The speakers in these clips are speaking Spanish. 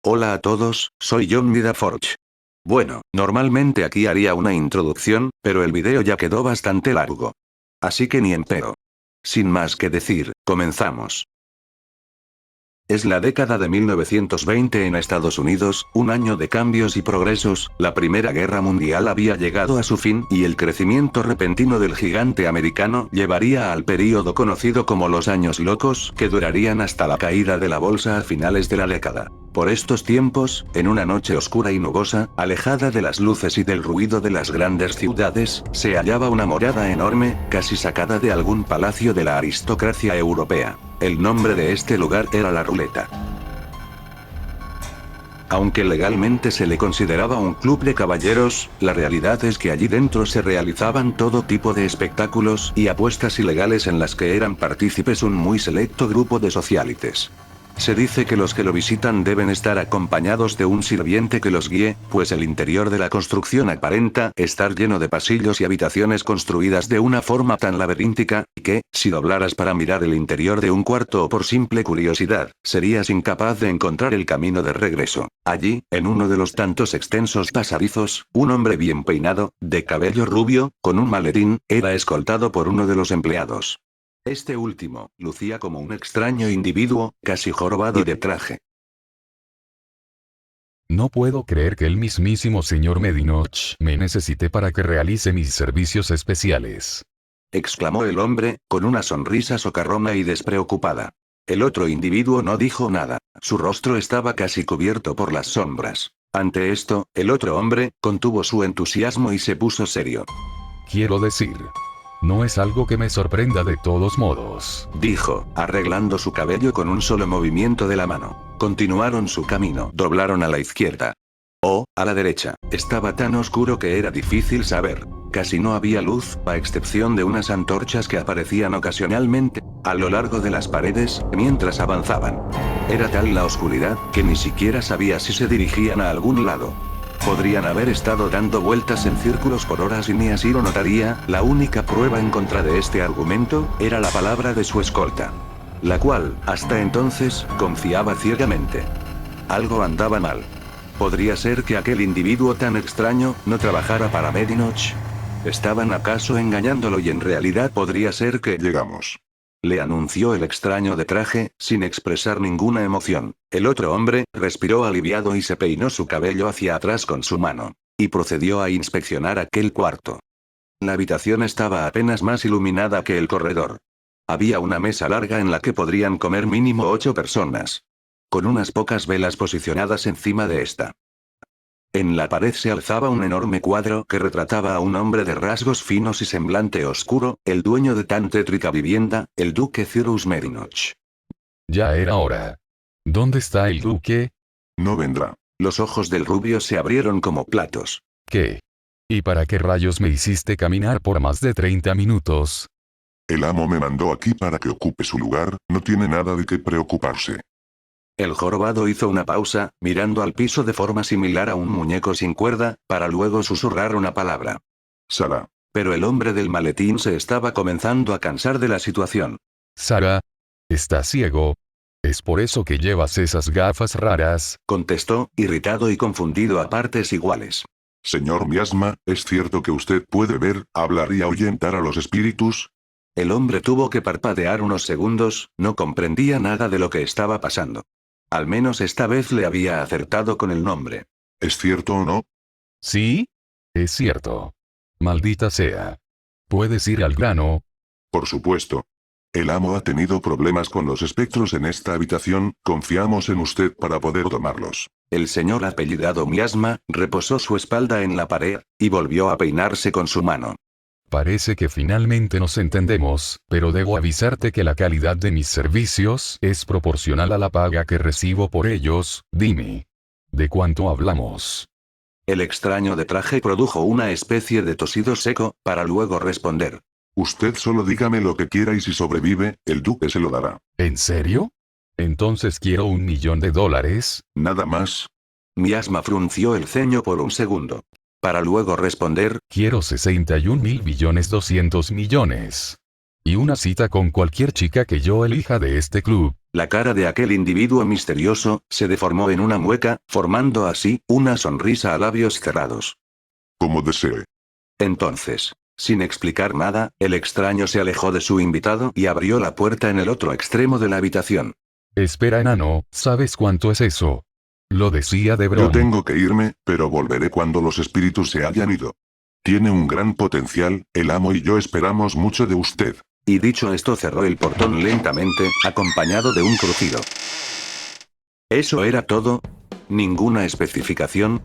Hola a todos, soy John Forge. Bueno, normalmente aquí haría una introducción, pero el video ya quedó bastante largo. Así que ni entero. Sin más que decir, comenzamos. Es la década de 1920 en Estados Unidos, un año de cambios y progresos. La Primera Guerra Mundial había llegado a su fin y el crecimiento repentino del gigante americano llevaría al período conocido como los Años Locos, que durarían hasta la caída de la bolsa a finales de la década. Por estos tiempos, en una noche oscura y nubosa, alejada de las luces y del ruido de las grandes ciudades, se hallaba una morada enorme, casi sacada de algún palacio de la aristocracia europea. El nombre de este lugar era La Ruleta. Aunque legalmente se le consideraba un club de caballeros, la realidad es que allí dentro se realizaban todo tipo de espectáculos y apuestas ilegales en las que eran partícipes un muy selecto grupo de socialites. Se dice que los que lo visitan deben estar acompañados de un sirviente que los guíe, pues el interior de la construcción aparenta estar lleno de pasillos y habitaciones construidas de una forma tan laberíntica, que, si doblaras para mirar el interior de un cuarto o por simple curiosidad, serías incapaz de encontrar el camino de regreso. Allí, en uno de los tantos extensos pasadizos, un hombre bien peinado, de cabello rubio, con un maletín, era escoltado por uno de los empleados. Este último, lucía como un extraño individuo, casi jorobado y de traje. No puedo creer que el mismísimo señor Medinoch me necesite para que realice mis servicios especiales, Exclamó el hombre, con una sonrisa socarrona y despreocupada. El otro individuo no dijo nada, su rostro estaba casi cubierto por las sombras. Ante esto, el otro hombre, contuvo su entusiasmo y se puso serio. Quiero decir, no es algo que me sorprenda de todos modos, Dijo, arreglando su cabello con un solo movimiento de la mano. Continuaron su camino. Doblaron a la izquierda. O, a la derecha. Estaba tan oscuro que era difícil saber. Casi no había luz, a excepción de unas antorchas que aparecían ocasionalmente a lo largo de las paredes, mientras avanzaban. Era tal la oscuridad, que ni siquiera sabía si se dirigían a algún lado. Podrían haber estado dando vueltas en círculos por horas y ni así lo notaría. La única prueba en contra de este argumento era la palabra de su escolta, la cual, hasta entonces, confiaba ciegamente. Algo andaba mal. ¿Podría ser que aquel individuo tan extraño no trabajara para Medinoch? ¿Estaban acaso engañándolo y en realidad podría ser que Llegamos. le anunció el extraño de traje, sin expresar ninguna emoción? El otro hombre respiró aliviado y se peinó su cabello hacia atrás con su mano. Y procedió a inspeccionar aquel cuarto. La habitación estaba apenas más iluminada que el corredor. Había una mesa larga en la que podrían comer mínimo 8 personas. Con unas pocas velas posicionadas encima de esta. En la pared se alzaba un enorme cuadro que retrataba a un hombre de rasgos finos y semblante oscuro, el dueño de tan tétrica vivienda, el duque Cyrus Medinoch. ya era hora. ¿Dónde está el duque? No vendrá. Los ojos del rubio se abrieron como platos. ¿Qué? ¿Y para qué rayos me hiciste caminar por más de 30 minutos? El amo me mandó aquí para que ocupe su lugar, no tiene nada de qué preocuparse. El jorobado hizo una pausa, mirando al piso de forma similar a un muñeco sin cuerda, para luego susurrar una palabra. Sara. Pero el hombre del maletín se estaba comenzando a cansar de la situación. Sara, ¿estás ciego? ¿Es por eso que llevas esas gafas raras? Contestó, irritado y confundido a partes iguales. Señor Miasma, ¿es cierto que usted puede ver, hablar y ahuyentar a los espíritus? El hombre tuvo que parpadear unos segundos, no comprendía nada de lo que estaba pasando. Al menos esta vez le había acertado con el nombre. ¿Es cierto o no? ¿Sí? Es cierto. Maldita sea. ¿Puedes ir al grano? Por supuesto. El amo ha tenido problemas con los espectros en esta habitación, confiamos en usted para poder tomarlos. El señor apellidado Miasma, reposó su espalda en la pared, y volvió a peinarse con su mano. Parece que finalmente nos entendemos, pero debo avisarte que la calidad de mis servicios es proporcional a la paga que recibo por ellos. Dime. ¿De cuánto hablamos? El extraño de traje produjo una especie de tosido seco, para luego responder. Usted solo dígame lo que quiera y si sobrevive, el duque se lo dará. ¿En serio? Entonces quiero $1.000.000. ¿Nada más? Miasma frunció el ceño por un segundo. Para luego responder. Quiero 61.200.000.000. Y una cita con cualquier chica que yo elija de este club. La cara de aquel individuo misterioso se deformó en una mueca, formando así una sonrisa a labios cerrados. Como desee. Entonces, sin explicar nada, el extraño se alejó de su invitado y abrió la puerta en el otro extremo de la habitación. Espera, enano, ¿sabes cuánto es eso? Lo decía de Yo broma. tengo que irme, pero volveré cuando los espíritus se hayan ido. Tiene un gran potencial, el amo y yo esperamos mucho de usted. Y dicho esto cerró el portón lentamente, acompañado de un crujido. ¿Eso era todo? ¿Ninguna especificación?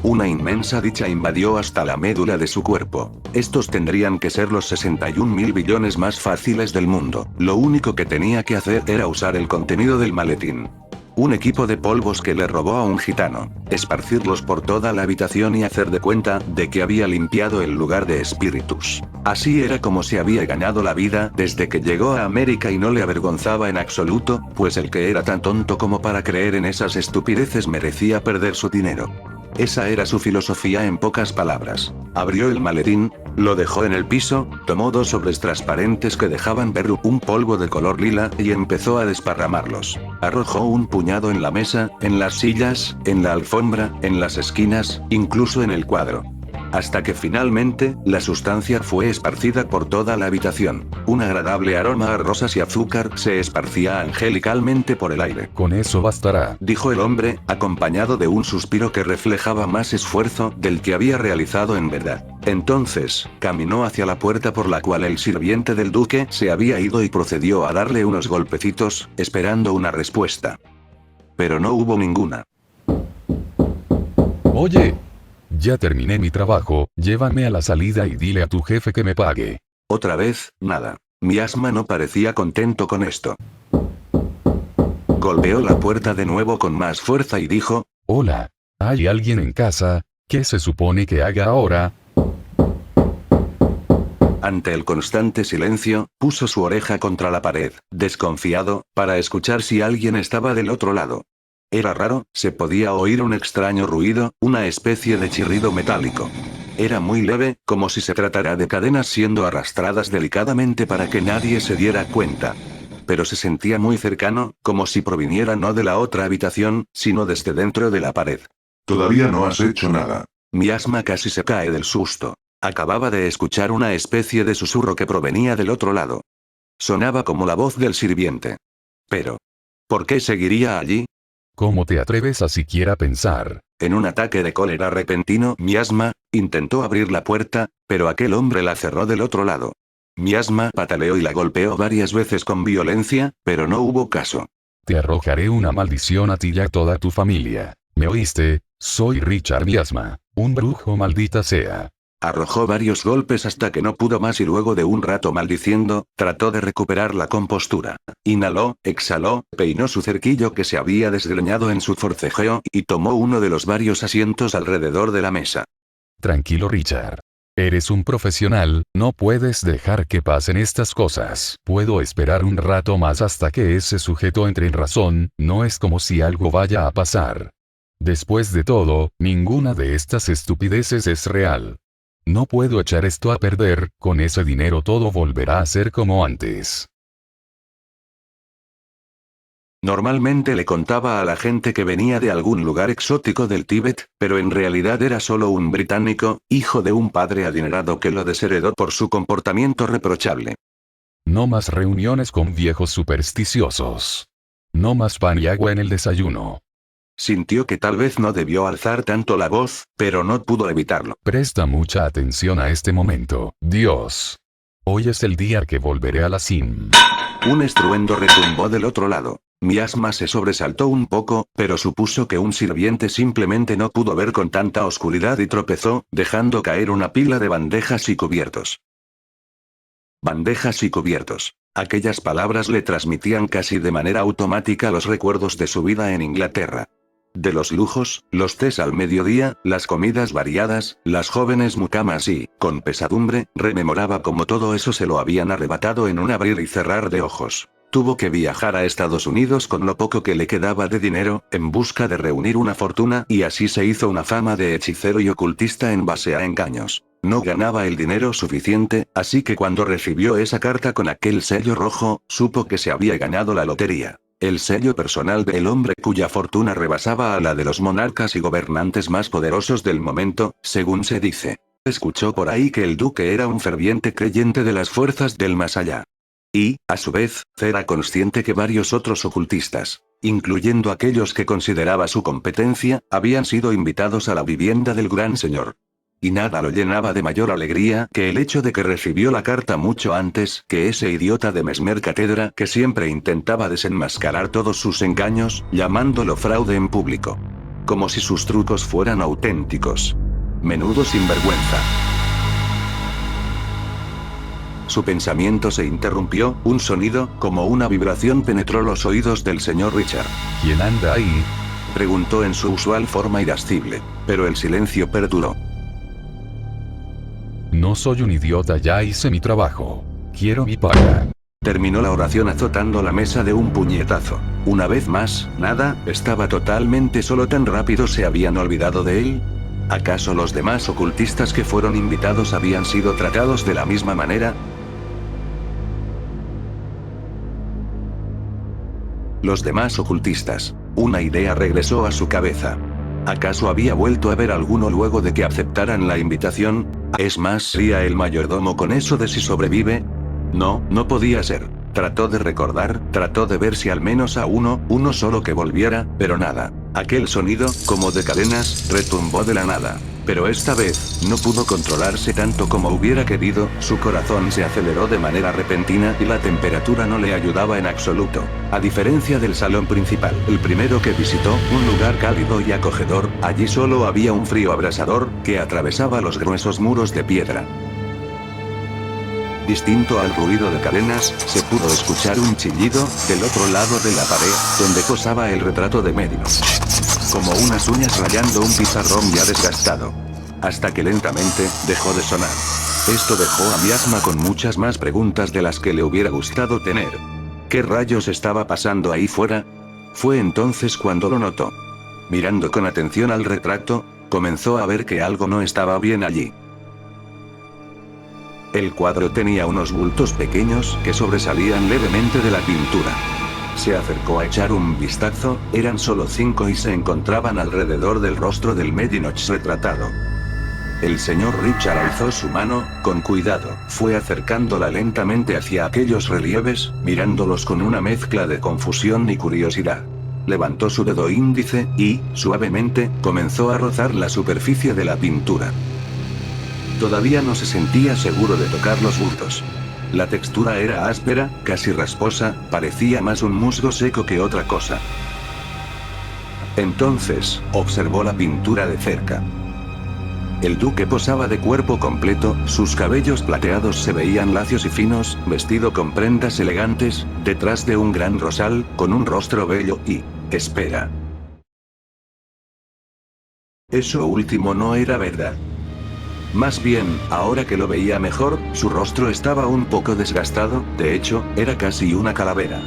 Una inmensa dicha invadió hasta la médula de su cuerpo. Estos tendrían que ser los 61.000 billones más fáciles del mundo. Lo único que tenía que hacer era usar el contenido del maletín. Un equipo de polvos que le robó a un gitano, esparcirlos por toda la habitación y hacer de cuenta de que había limpiado el lugar de espíritus. Así era como se había ganado la vida desde que llegó a América y no le avergonzaba en absoluto, pues el que era tan tonto como para creer en esas estupideces merecía perder su dinero. Esa era su filosofía en pocas palabras. Abrió el maletín, lo dejó en el piso, tomó 2 sobres transparentes que dejaban ver un polvo de color lila y empezó a desparramarlos. Arrojó un puñado en la mesa, en las sillas, en la alfombra, en las esquinas, incluso en el cuadro. Hasta que finalmente, la sustancia fue esparcida por toda la habitación. Un agradable aroma a rosas y azúcar se esparcía angelicalmente por el aire. Con eso bastará. Dijo el hombre, acompañado de un suspiro que reflejaba más esfuerzo del que había realizado en verdad. Entonces, caminó hacia la puerta por la cual el sirviente del duque se había ido y procedió a darle unos golpecitos, esperando una respuesta. Pero no hubo ninguna. Oye. Ya terminé mi trabajo, llévame a la salida y dile a tu jefe que me pague. Otra vez, nada. Miasma no parecía contento con esto. Golpeó la puerta de nuevo con más fuerza y dijo: Hola. ¿Hay alguien en casa? ¿Qué se supone que haga ahora? Ante el constante silencio, puso su oreja contra la pared, desconfiado, para escuchar si alguien estaba del otro lado. Era raro, se podía oír un extraño ruido, una especie de chirrido metálico. Era muy leve, como si se tratara de cadenas siendo arrastradas delicadamente para que nadie se diera cuenta. Pero se sentía muy cercano, como si proviniera no de la otra habitación, sino desde dentro de la pared. Todavía no has hecho nada. Miasma casi se cae del susto. Acababa de escuchar una especie de susurro que provenía del otro lado. Sonaba como la voz del sirviente. Pero, ¿por qué seguiría allí? ¿Cómo te atreves a siquiera pensar? En un ataque de cólera repentino, Miasma intentó abrir la puerta, pero aquel hombre la cerró del otro lado. Miasma pataleó y la golpeó varias veces con violencia, pero no hubo caso. Te arrojaré una maldición a ti y a toda tu familia. ¿Me oíste? Soy Richard Miasma, un brujo, maldita sea. Arrojó varios golpes hasta que no pudo más y luego de un rato maldiciendo, trató de recuperar la compostura. Inhaló, exhaló, peinó su cerquillo que se había desgreñado en su forcejeo, y tomó uno de los varios asientos alrededor de la mesa. Tranquilo, Richard. Eres un profesional, no puedes dejar que pasen estas cosas. Puedo esperar un rato más hasta que ese sujeto entre en razón, no es como si algo vaya a pasar. Después de todo, ninguna de estas estupideces es real. No puedo echar esto a perder, con ese dinero todo volverá a ser como antes. Normalmente le contaba a la gente que venía de algún lugar exótico del Tíbet, pero en realidad era solo un británico, hijo de un padre adinerado que lo desheredó por su comportamiento reprochable. No más reuniones con viejos supersticiosos. No más pan y agua en el desayuno. Sintió que tal vez no debió alzar tanto la voz, pero no pudo evitarlo. Presta mucha atención a este momento, Dios. Hoy es el día que volveré a la CIM. Un estruendo retumbó del otro lado. Miasma se sobresaltó un poco, pero supuso que un sirviente simplemente no pudo ver con tanta oscuridad y tropezó, dejando caer una pila de bandejas y cubiertos. Bandejas y cubiertos. Aquellas palabras le transmitían casi de manera automática los recuerdos de su vida en Inglaterra. De los lujos, los tés al mediodía, las comidas variadas, las jóvenes mucamas y, con pesadumbre, rememoraba cómo todo eso se lo habían arrebatado en un abrir y cerrar de ojos. Tuvo que viajar a Estados Unidos con lo poco que le quedaba de dinero, en busca de reunir una fortuna, y así se hizo una fama de hechicero y ocultista en base a engaños. No ganaba el dinero suficiente, así que cuando recibió esa carta con aquel sello rojo, supo que se había ganado la lotería. El sello personal del hombre cuya fortuna rebasaba a la de los monarcas y gobernantes más poderosos del momento, según se dice. Escuchó por ahí que el duque era un ferviente creyente de las fuerzas del más allá. Y, a su vez, era consciente que varios otros ocultistas, incluyendo aquellos que consideraba su competencia, habían sido invitados a la vivienda del gran señor. Y nada lo llenaba de mayor alegría que el hecho de que recibió la carta mucho antes que ese idiota de Mesmer Cátedra que siempre intentaba desenmascarar todos sus engaños, llamándolo fraude en público. Como si sus trucos fueran auténticos. Menudo sinvergüenza. Su pensamiento se interrumpió, un sonido, como una vibración penetró los oídos del señor Richard. ¿Quién anda ahí? Preguntó en su usual forma irascible, pero el silencio perduró. No soy un idiota, ya hice mi trabajo. Quiero mi paga. Terminó la oración azotando la mesa de un puñetazo. Una vez más, nada, estaba totalmente solo, tan rápido se habían olvidado de él. ¿Acaso los demás ocultistas que fueron invitados habían sido tratados de la misma manera? Los demás ocultistas. Una idea regresó a su cabeza. ¿Acaso había vuelto a ver alguno luego de que aceptaran la invitación? Es más, ¿sería el mayordomo con eso de si sobrevive? No, no podía ser. Trató de recordar, trató de ver si al menos a uno solo que volviera, pero nada. Aquel sonido, como de cadenas, retumbó de la nada. Pero esta vez, no pudo controlarse tanto como hubiera querido, su corazón se aceleró de manera repentina y la temperatura no le ayudaba en absoluto. A diferencia del salón principal, el primero que visitó, un lugar cálido y acogedor, allí solo había un frío abrasador, que atravesaba los gruesos muros de piedra. Distinto al ruido de cadenas, se pudo escuchar un chillido, del otro lado de la pared, donde posaba el retrato de Merino. Como unas uñas rayando un pizarrón ya desgastado. Hasta que lentamente, dejó de sonar. Esto dejó a Miasma con muchas más preguntas de las que le hubiera gustado tener. ¿Qué rayos estaba pasando ahí fuera? Fue entonces cuando lo notó. Mirando con atención al retrato, comenzó a ver que algo no estaba bien allí. El cuadro tenía unos bultos pequeños que sobresalían levemente de la pintura. Se acercó a echar un vistazo, eran solo 5 y se encontraban alrededor del rostro del Medinoch retratado. El señor Richard alzó su mano, con cuidado, fue acercándola lentamente hacia aquellos relieves, mirándolos con una mezcla de confusión y curiosidad. Levantó su dedo índice, y, suavemente, comenzó a rozar la superficie de la pintura. Todavía no se sentía seguro de tocar los bultos. La textura era áspera, casi rasposa, parecía más un musgo seco que otra cosa. Entonces, observó la pintura de cerca. El duque posaba de cuerpo completo, sus cabellos plateados se veían lacios y finos, vestido con prendas elegantes, detrás de un gran rosal, con un rostro bello y... espera. Eso último no era verdad. Más bien, ahora que lo veía mejor, su rostro estaba un poco desgastado, de hecho, era casi una calavera.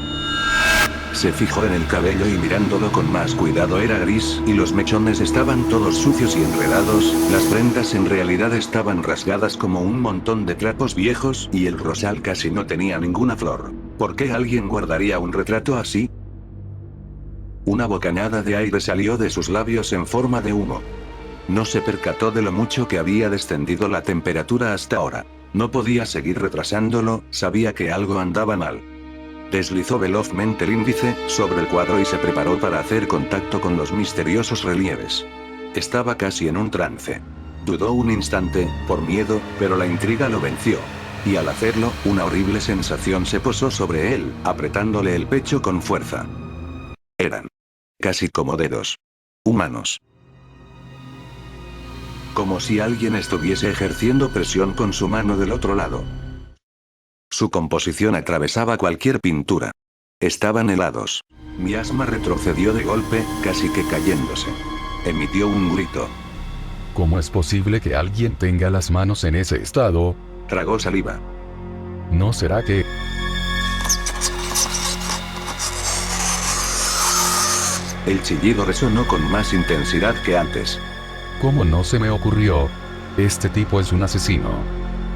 Se fijó en el cabello y mirándolo con más cuidado era gris, y los mechones estaban todos sucios y enredados, las prendas en realidad estaban rasgadas como un montón de trapos viejos, y el rosal casi no tenía ninguna flor. ¿Por qué alguien guardaría un retrato así? Una bocanada de aire salió de sus labios en forma de humo. No se percató de lo mucho que había descendido la temperatura hasta ahora. No podía seguir retrasándolo, sabía que algo andaba mal. Deslizó velozmente el índice sobre el cuadro y se preparó para hacer contacto con los misteriosos relieves. Estaba casi en un trance. Dudó un instante, por miedo, pero la intriga lo venció. Y al hacerlo, una horrible sensación se posó sobre él, apretándole el pecho con fuerza. Eran casi como dedos humanos. Como si alguien estuviese ejerciendo presión con su mano del otro lado. Su composición atravesaba cualquier pintura. Estaban helados. Miasma retrocedió de golpe, casi que cayéndose. Emitió un grito. ¿Cómo es posible que alguien tenga las manos en ese estado? Tragó saliva. ¿No será que...? El chillido resonó con más intensidad que antes. ¿Cómo no se me ocurrió? Este tipo es un asesino.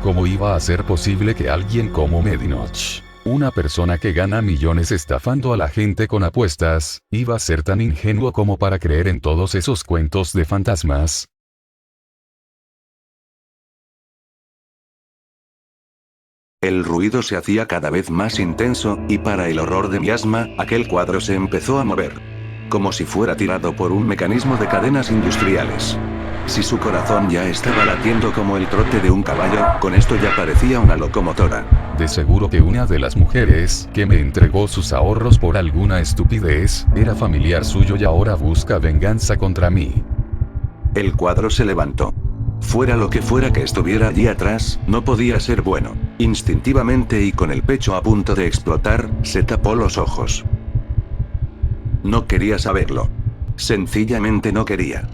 ¿Cómo iba a ser posible que alguien como Medinoch, una persona que gana millones estafando a la gente con apuestas, iba a ser tan ingenuo como para creer en todos esos cuentos de fantasmas? El ruido se hacía cada vez más intenso, y para el horror de Miasma, aquel cuadro se empezó a mover. Como si fuera tirado por un mecanismo de cadenas industriales. Si su corazón ya estaba latiendo como el trote de un caballo, con esto ya parecía una locomotora. De seguro que una de las mujeres que me entregó sus ahorros por alguna estupidez, era familiar suyo y ahora busca venganza contra mí. El cuadro se levantó. Fuera lo que fuera que estuviera allí atrás, no podía ser bueno. Instintivamente y con el pecho a punto de explotar, se tapó los ojos. No quería saberlo. Sencillamente no quería.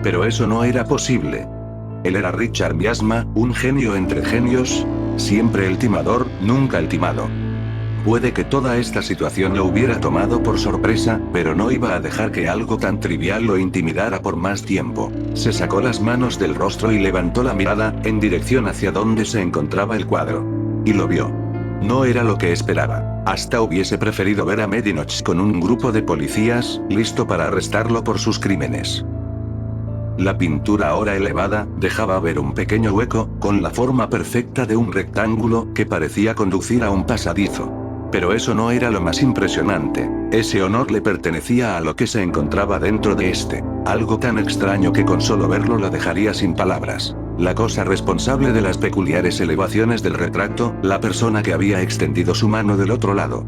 Pero eso no era posible. Él era Richard Miasma, un genio entre genios, siempre el timador, nunca el timado. Puede que toda esta situación lo hubiera tomado por sorpresa, pero no iba a dejar que algo tan trivial lo intimidara por más tiempo. Se sacó las manos del rostro y levantó la mirada, en dirección hacia donde se encontraba el cuadro. Y lo vio. No era lo que esperaba. Hasta hubiese preferido ver a Medinoch con un grupo de policías, listo para arrestarlo por sus crímenes. La pintura ahora elevada, dejaba ver un pequeño hueco, con la forma perfecta de un rectángulo, que parecía conducir a un pasadizo. Pero eso no era lo más impresionante. Ese honor le pertenecía a lo que se encontraba dentro de este. Algo tan extraño que con solo verlo la dejaría sin palabras. La cosa responsable de las peculiares elevaciones del retrato, la persona que había extendido su mano del otro lado.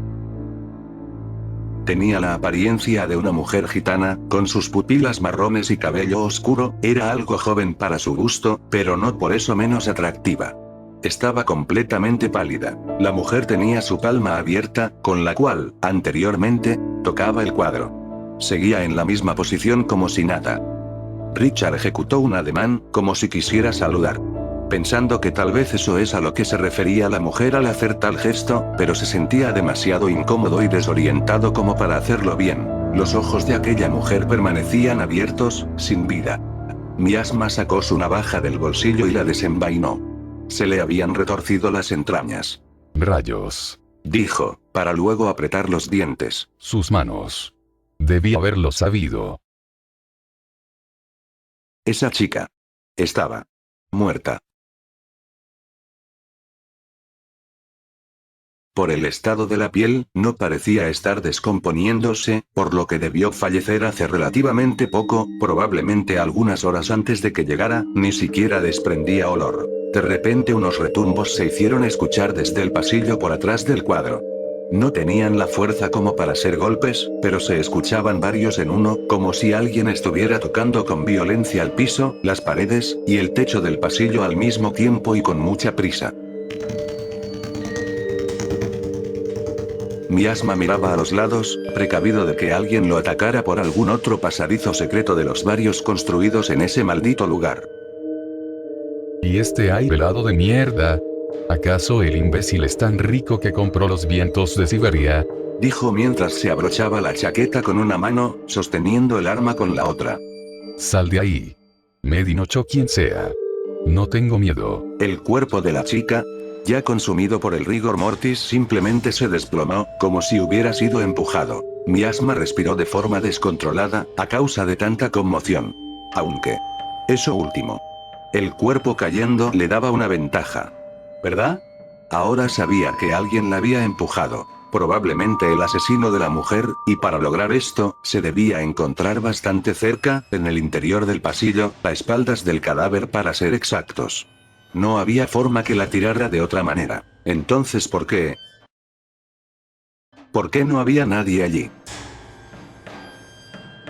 Tenía la apariencia de una mujer gitana, con sus pupilas marrones y cabello oscuro, era algo joven para su gusto, pero no por eso menos atractiva. Estaba completamente pálida. La mujer tenía su palma abierta, con la cual, anteriormente, tocaba el cuadro. Seguía en la misma posición como si nada. Richard ejecutó un ademán, como si quisiera saludar. Pensando que tal vez eso es a lo que se refería la mujer al hacer tal gesto, pero se sentía demasiado incómodo y desorientado como para hacerlo bien. Los ojos de aquella mujer permanecían abiertos, sin vida. Miasma sacó su navaja del bolsillo y la desenvainó. Se le habían retorcido las entrañas. Rayos. Dijo, para luego apretar los dientes. Sus manos. Debí haberlo sabido. Esa chica. Estaba muerta. Por el estado de la piel, no parecía estar descomponiéndose, por lo que debió fallecer hace relativamente poco, probablemente algunas horas antes de que llegara, ni siquiera desprendía olor. De repente unos retumbos se hicieron escuchar desde el pasillo por atrás del cuadro. No tenían la fuerza como para ser golpes, pero se escuchaban varios en uno, como si alguien estuviera tocando con violencia al piso, las paredes, y el techo del pasillo al mismo tiempo y con mucha prisa. Miasma miraba a los lados, precavido de que alguien lo atacara por algún otro pasadizo secreto de los varios construidos en ese maldito lugar. ¿Y este aire helado de mierda? ¿Acaso el imbécil es tan rico que compró los vientos de Siberia? Dijo mientras se abrochaba la chaqueta con una mano, sosteniendo el arma con la otra. Sal de ahí. Medinoch o quien sea. No tengo miedo. El cuerpo de la chica, ya consumido por el rigor mortis, simplemente se desplomó, como si hubiera sido empujado. Miasma respiró de forma descontrolada, a causa de tanta conmoción. Aunque... eso último. El cuerpo cayendo le daba una ventaja. ¿Verdad? Ahora sabía que alguien la había empujado. Probablemente el asesino de la mujer, y para lograr esto, se debía encontrar bastante cerca, en el interior del pasillo, a espaldas del cadáver para ser exactos. No había forma que la tirara de otra manera. Entonces, ¿por qué? ¿Por qué no había nadie allí?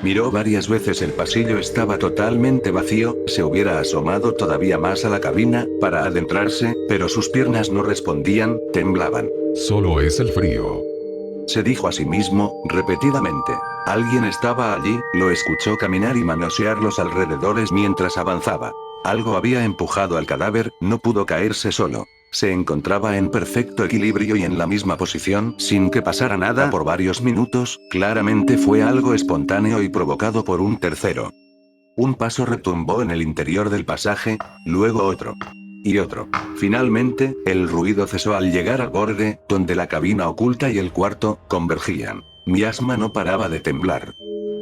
Miró varias veces el pasillo, estaba totalmente vacío, se hubiera asomado todavía más a la cabina, para adentrarse, pero sus piernas no respondían, temblaban. Solo es el frío. Se dijo a sí mismo, repetidamente. Alguien estaba allí, lo escuchó caminar y manosear los alrededores mientras avanzaba. Algo había empujado al cadáver, no pudo caerse solo. Se encontraba en perfecto equilibrio y en la misma posición, sin que pasara nada por varios minutos, claramente fue algo espontáneo y provocado por un tercero. Un paso retumbó en el interior del pasaje, luego otro. Y otro. Finalmente, el ruido cesó al llegar al borde, donde la cabina oculta y el cuarto, convergían. Miasma no paraba de temblar.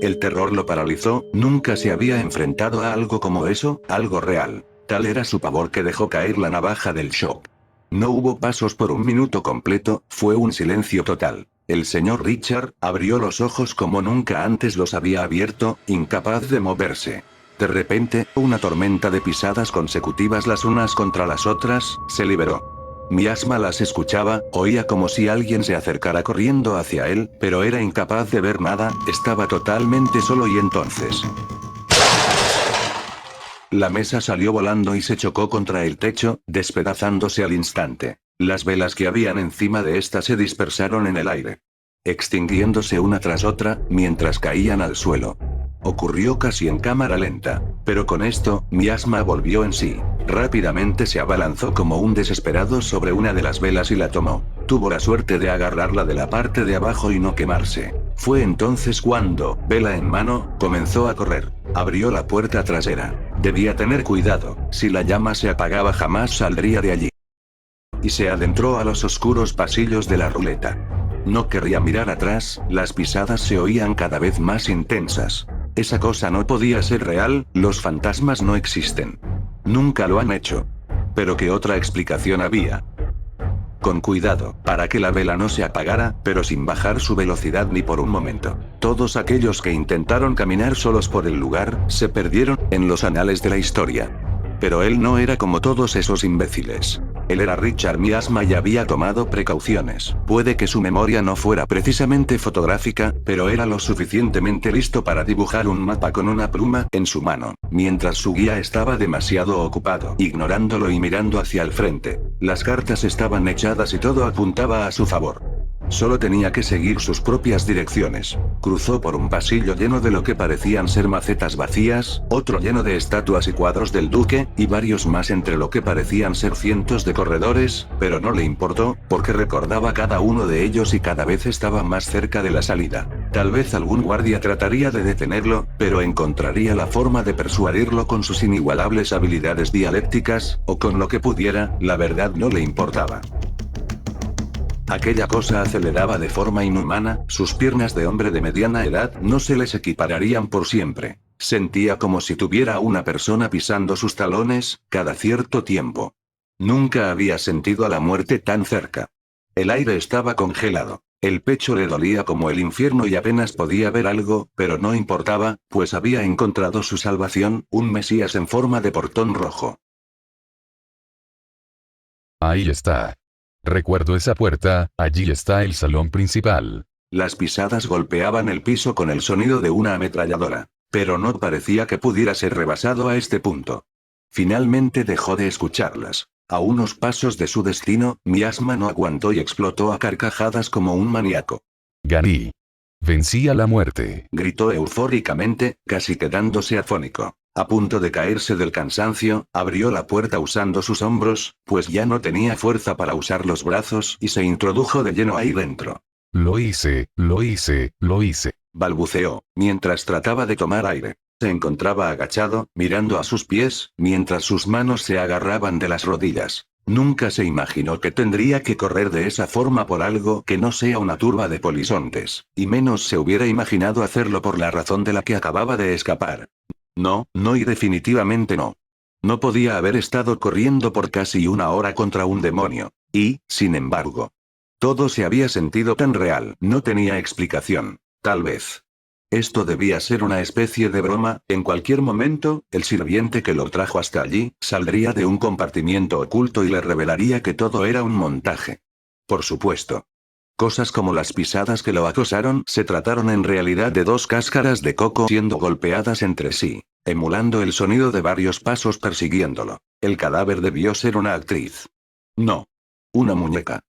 El terror lo paralizó, nunca se había enfrentado a algo como eso, algo real. Tal era su pavor que dejó caer la navaja del shock. No hubo pasos por un minuto completo, fue un silencio total. El señor Richard abrió los ojos como nunca antes los había abierto, incapaz de moverse. De repente, una tormenta de pisadas consecutivas las unas contra las otras, se liberó. Miasma las escuchaba, oía como si alguien se acercara corriendo hacia él, pero era incapaz de ver nada, estaba totalmente solo y entonces... La mesa salió volando y se chocó contra el techo, despedazándose al instante. Las velas que habían encima de ésta se dispersaron en el aire, extinguiéndose una tras otra, mientras caían al suelo. Ocurrió casi en cámara lenta, pero con esto, Miasma volvió en sí. Rápidamente se abalanzó como un desesperado sobre una de las velas y la tomó. Tuvo la suerte de agarrarla de la parte de abajo y no quemarse. Fue entonces cuando, vela en mano, comenzó a correr. Abrió la puerta trasera. Debía tener cuidado, si la llama se apagaba jamás saldría de allí. Y se adentró a los oscuros pasillos de la ruleta. No querría mirar atrás, las pisadas se oían cada vez más intensas. Esa cosa no podía ser real, los fantasmas no existen. Nunca lo han hecho. Pero ¿qué otra explicación había? Con cuidado, para que la vela no se apagara, pero sin bajar su velocidad ni por un momento. Todos aquellos que intentaron caminar solos por el lugar, se perdieron en los anales de la historia. Pero él no era como todos esos imbéciles. Él era Richard Miasma y había tomado precauciones. Puede que su memoria no fuera precisamente fotográfica, pero era lo suficientemente listo para dibujar un mapa con una pluma en su mano, mientras su guía estaba demasiado ocupado, ignorándolo y mirando hacia el frente. Las cartas estaban echadas y todo apuntaba a su favor. Solo tenía que seguir sus propias direcciones. Cruzó por un pasillo lleno de lo que parecían ser macetas vacías, otro lleno de estatuas y cuadros del duque, y varios más entre lo que parecían ser cientos de corredores, pero no le importó, porque recordaba cada uno de ellos y cada vez estaba más cerca de la salida. Tal vez algún guardia trataría de detenerlo, pero encontraría la forma de persuadirlo con sus inigualables habilidades dialécticas, o con lo que pudiera, la verdad no le importaba. Aquella cosa aceleraba de forma inhumana, sus piernas de hombre de mediana edad no se les equipararían por siempre. Sentía como si tuviera a una persona pisando sus talones, cada cierto tiempo. Nunca había sentido a la muerte tan cerca. El aire estaba congelado. El pecho le dolía como el infierno y apenas podía ver algo, pero no importaba, pues había encontrado su salvación, un Mesías en forma de portón rojo. Ahí está. Recuerdo esa puerta, allí está el salón principal. Las pisadas golpeaban el piso con el sonido de una ametralladora, pero no parecía que pudiera ser rebasado a este punto. Finalmente dejó de escucharlas. A unos pasos de su destino, Miasma no aguantó y explotó a carcajadas como un maníaco. Gané. Vencí a la muerte. Gritó eufóricamente, casi quedándose afónico. A punto de caerse del cansancio, abrió la puerta usando sus hombros, pues ya no tenía fuerza para usar los brazos y se introdujo de lleno ahí dentro. Lo hice, lo hice, lo hice. Balbuceó, mientras trataba de tomar aire. Se encontraba agachado, mirando a sus pies, mientras sus manos se agarraban de las rodillas. Nunca se imaginó que tendría que correr de esa forma por algo que no sea una turba de polizontes, y menos se hubiera imaginado hacerlo por la razón de la que acababa de escapar. No, no y definitivamente no. No podía haber estado corriendo por casi una hora contra un demonio. Y, sin embargo, todo se había sentido tan real. No tenía explicación. Tal vez. Esto debía ser una especie de broma. En cualquier momento, el sirviente que lo trajo hasta allí, saldría de un compartimiento oculto y le revelaría que todo era un montaje. Por supuesto. Cosas como las pisadas que lo acosaron se trataron en realidad de dos cáscaras de coco siendo golpeadas entre sí, emulando el sonido de varios pasos persiguiéndolo. El cadáver debió ser una actriz. No. Una muñeca.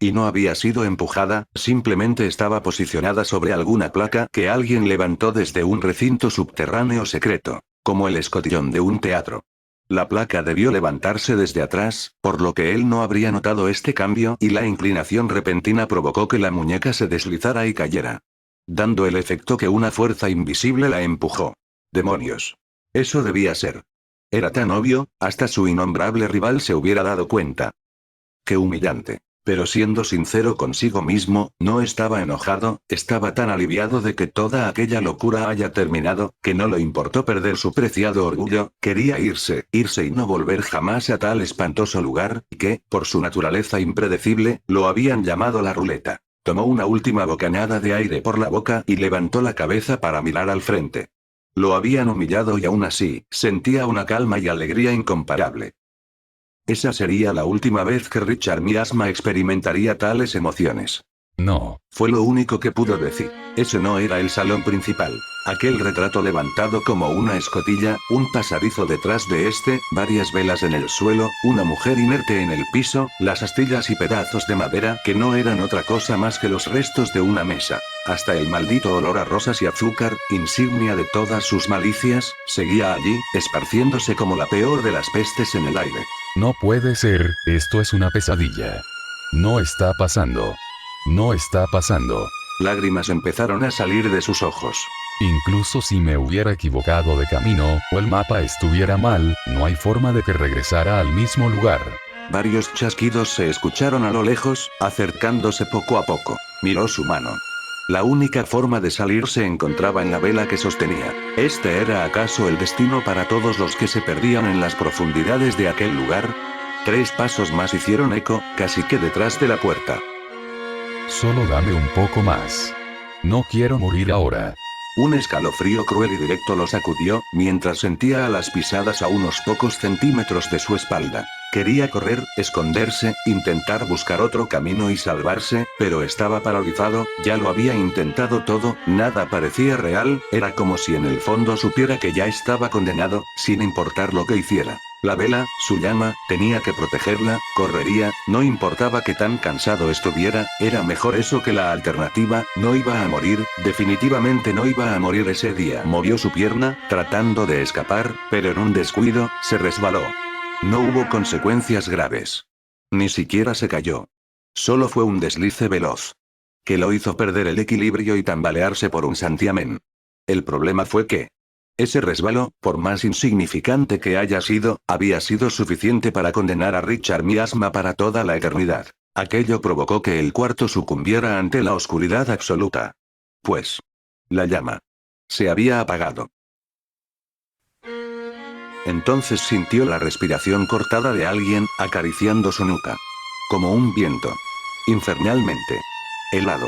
Y no había sido empujada, simplemente estaba posicionada sobre alguna placa que alguien levantó desde un recinto subterráneo secreto, como el escotillón de un teatro. La placa debió levantarse desde atrás, por lo que él no habría notado este cambio y la inclinación repentina provocó que la muñeca se deslizara y cayera, dando el efecto que una fuerza invisible la empujó. ¡Demonios! Eso debía ser. Era tan obvio, hasta su innombrable rival se hubiera dado cuenta. ¡Qué humillante! Pero siendo sincero consigo mismo, no estaba enojado, estaba tan aliviado de que toda aquella locura haya terminado, que no le importó perder su preciado orgullo, quería irse y no volver jamás a tal espantoso lugar, que, por su naturaleza impredecible, lo habían llamado la ruleta. Tomó una última bocanada de aire por la boca y levantó la cabeza para mirar al frente. Lo habían humillado y aún así, sentía una calma y alegría incomparable. Esa sería la última vez que Richard Miasma experimentaría tales emociones. No. Fue lo único que pudo decir. Ese no era el salón principal. Aquel retrato levantado como una escotilla, un pasadizo detrás de este, varias velas en el suelo, una mujer inerte en el piso, las astillas y pedazos de madera que no eran otra cosa más que los restos de una mesa. Hasta el maldito olor a rosas y azúcar, insignia de todas sus malicias, seguía allí, esparciéndose como la peor de las pestes en el aire. No puede ser, esto es una pesadilla. No está pasando. No está pasando. Lágrimas empezaron a salir de sus ojos. Incluso si me hubiera equivocado de camino, o el mapa estuviera mal, no hay forma de que regresara al mismo lugar. Varios chasquidos se escucharon a lo lejos, acercándose poco a poco. Miró su mano. La única forma de salir se encontraba en la vela que sostenía. ¿Este era acaso el destino para todos los que se perdían en las profundidades de aquel lugar? 3 pasos más hicieron eco, casi que detrás de la puerta. Solo dame un poco más. No quiero morir ahora. Un escalofrío cruel y directo lo sacudió, mientras sentía a las pisadas a unos pocos centímetros de su espalda. Quería correr, esconderse, intentar buscar otro camino y salvarse, pero estaba paralizado, ya lo había intentado todo, nada parecía real, era como si en el fondo supiera que ya estaba condenado, sin importar lo que hiciera. La vela, su llama, tenía que protegerla, correría, no importaba que tan cansado estuviera, era mejor eso que la alternativa, no iba a morir, definitivamente no iba a morir ese día. Movió su pierna, tratando de escapar, pero en un descuido, se resbaló. No hubo consecuencias graves. Ni siquiera se cayó. Solo fue un deslice veloz, que lo hizo perder el equilibrio y tambalearse por un santiamén. El problema fue que ese resbalo, por más insignificante que haya sido, había sido suficiente para condenar a Richard Miasma para toda la eternidad. Aquello provocó que el cuarto sucumbiera ante la oscuridad absoluta. Pues, la llama se había apagado. Entonces sintió la respiración cortada de alguien, acariciando su nuca. Como un viento. Infernalmente helado.